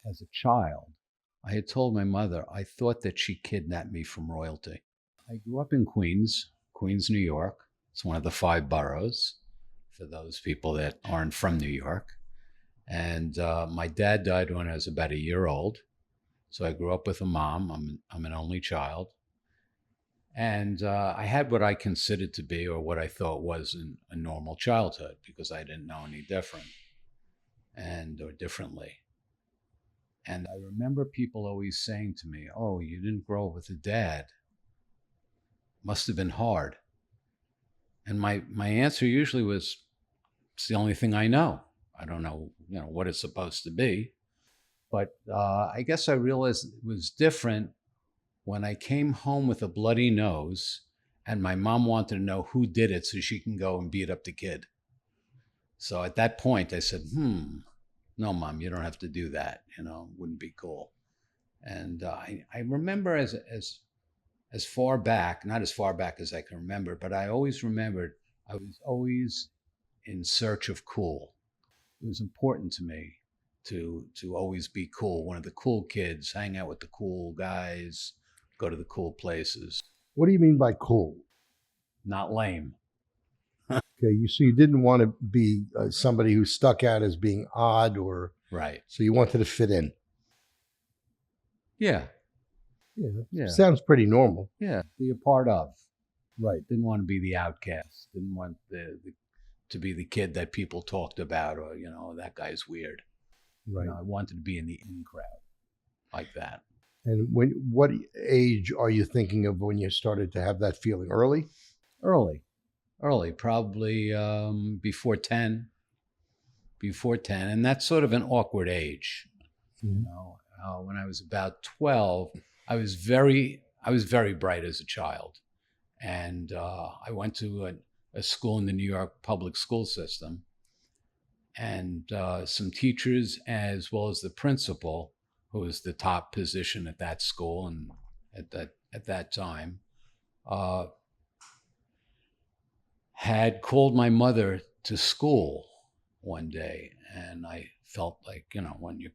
as a child, I had told my mother I thought that she kidnapped me from royalty. I grew up in Queens, New York. It's one of the 5 boroughs for those people that aren't from New York. And my dad died when I was about a year old. So I grew up with a mom. I'm an only child. And I had what I considered to be, or what I thought was, a normal childhood, because I didn't know any different or differently. And I remember people always saying to me, "Oh, you didn't grow up with a dad. Must have been hard." And my answer usually was, "It's the only thing I know. I don't know, what it's supposed to be." But I guess I realized it was different when I came home with a bloody nose and my mom wanted to know who did it so she can go and beat up the kid. So at that point, I said, "No, Mom, you don't have to do that. Wouldn't be cool." And I remember as far back, not as far back as I can remember, but I always remembered I was always in search of cool. It was important to me to always be cool, one of the cool kids, hang out with the cool guys, go to the cool places. What do you mean by cool? Not lame. Okay, you didn't want to be somebody who stuck out as being odd, or Right. So you wanted to fit in. Yeah. Yeah. Sounds pretty normal. Yeah. Be a part of. Right. Didn't want to be the outcast. Didn't want to be the kid that people talked about, or that guy's weird. Right. I wanted to be in the in crowd, like that. And what age are you thinking of when you started to have that feeling? Early, probably before 10. And that's sort of an awkward age. Mm-hmm. When I was about 12, I was very bright as a child, and I went to a school in the New York public school system, and some teachers, as well as the principal, who was the top position at that school and at that time, had called my mother to school one day, and I felt like, when your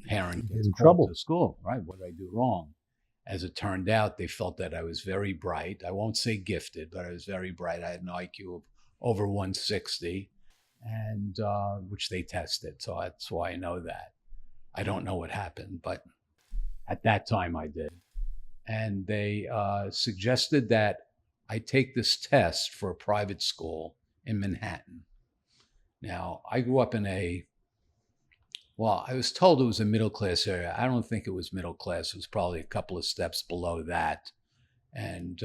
parent gets called to school, right? What did I do wrong? As it turned out, they felt that I was very bright. I won't say gifted, but I was very bright. I had an IQ of over 160, and which they tested. So that's why I know that. I don't know what happened, but at that time I did. And they suggested that I take this test for a private school in Manhattan. Now, I grew up in I was told it was a middle-class area. I don't think it was middle class. It was probably a couple of steps below that. And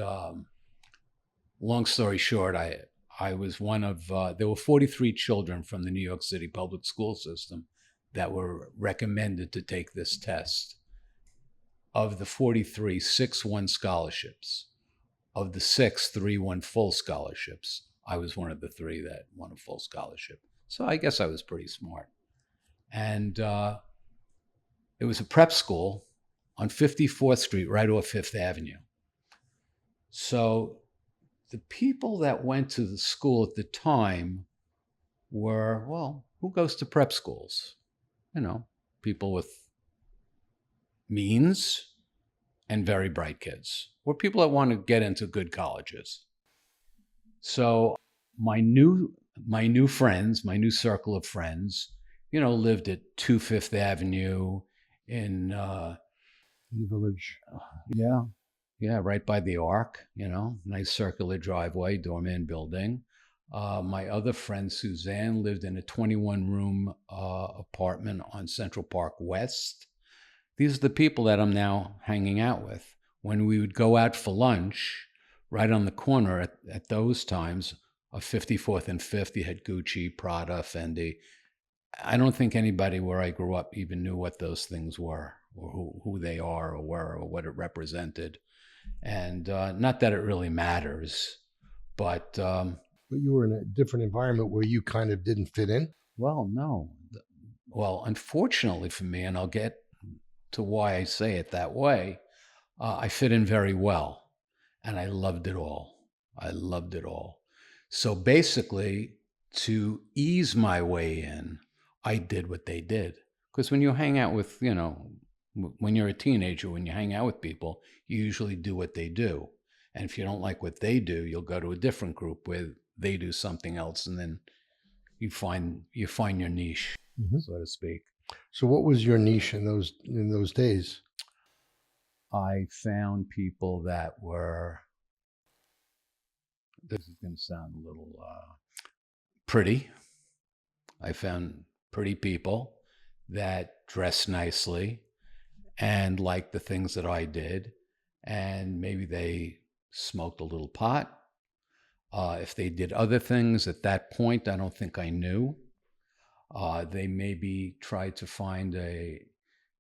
long story short, I was one of, there were 43 children from the New York City public school system that were recommended to take this test. Of the 43, 6 won scholarships. Of the 6, 3 won full scholarships. I was one of the 3 that won a full scholarship. So I guess I was pretty smart. And it was a prep school on 54th Street, right off 5th Avenue. So the people that went to the school at the time were, who goes to prep schools? People with means and very bright kids, or people that want to get into good colleges. So my new friends, my new circle of friends, lived at 2 5th Avenue in the Village. Yeah, right by the Arc, nice circular driveway, doorman building. My other friend, Suzanne, lived in a 21-room apartment on Central Park West. These are the people that I'm now hanging out with. When we would go out for lunch, right on the corner at those times of 54th and 5th, you had Gucci, Prada, Fendi. I don't think anybody where I grew up even knew what those things were, or who they are, or were, or what it represented. And not that it really matters, but you were in a different environment where you kind of didn't fit in? Well, no. Well, unfortunately for me, and I'll get to why I say it that way, I fit in very well, and I loved it all. So basically, to ease my way in, I did what they did, Because when you hang out with, you know, when you're a teenager, when you hang out with people, you usually do what they do. And if you don't like what they do, you'll go to a different group where they do something else, and then you find your niche, so to speak. So what was your niche in those days? I found people that were, this is going to sound a little pretty. I found pretty people that dressed nicely and liked the things that I did, and maybe they smoked a little pot. If they did other things at that point, I don't think I knew. They maybe tried to find the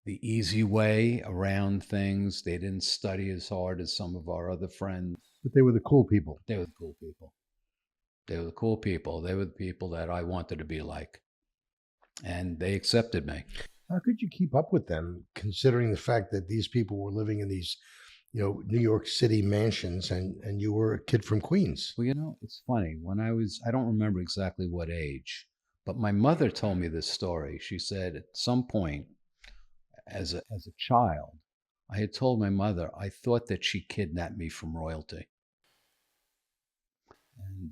easy way around things. They didn't study as hard as some of our other friends. But they were the cool people. They were the cool people. They were the cool people. They were the people that I wanted to be like. And they accepted me. How could you keep up with them, considering the fact that these people were living in these, you know, New York City mansions, and you were a kid from Queens? Well, you know, it's funny. When I don't remember exactly what age, but my mother told me this story. She said at some point, as a child, I had told my mother I thought that she kidnapped me from royalty. And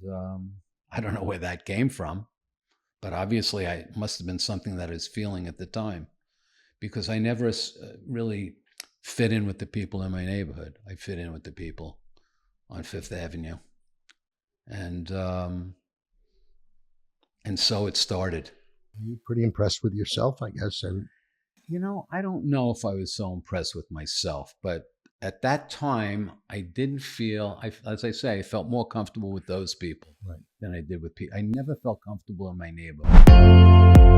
I don't know where that came from, but obviously I must have been something that I was feeling at the time, because I never really fit in with the people in my neighborhood. I fit in with the people on Fifth Avenue. And so it started. You're pretty impressed with yourself, I guess. And you know, I don't know if I was so impressed with myself, but at that time, I didn't feel, as I say, I felt more comfortable with those people than I did with people. I never felt comfortable in my neighborhood.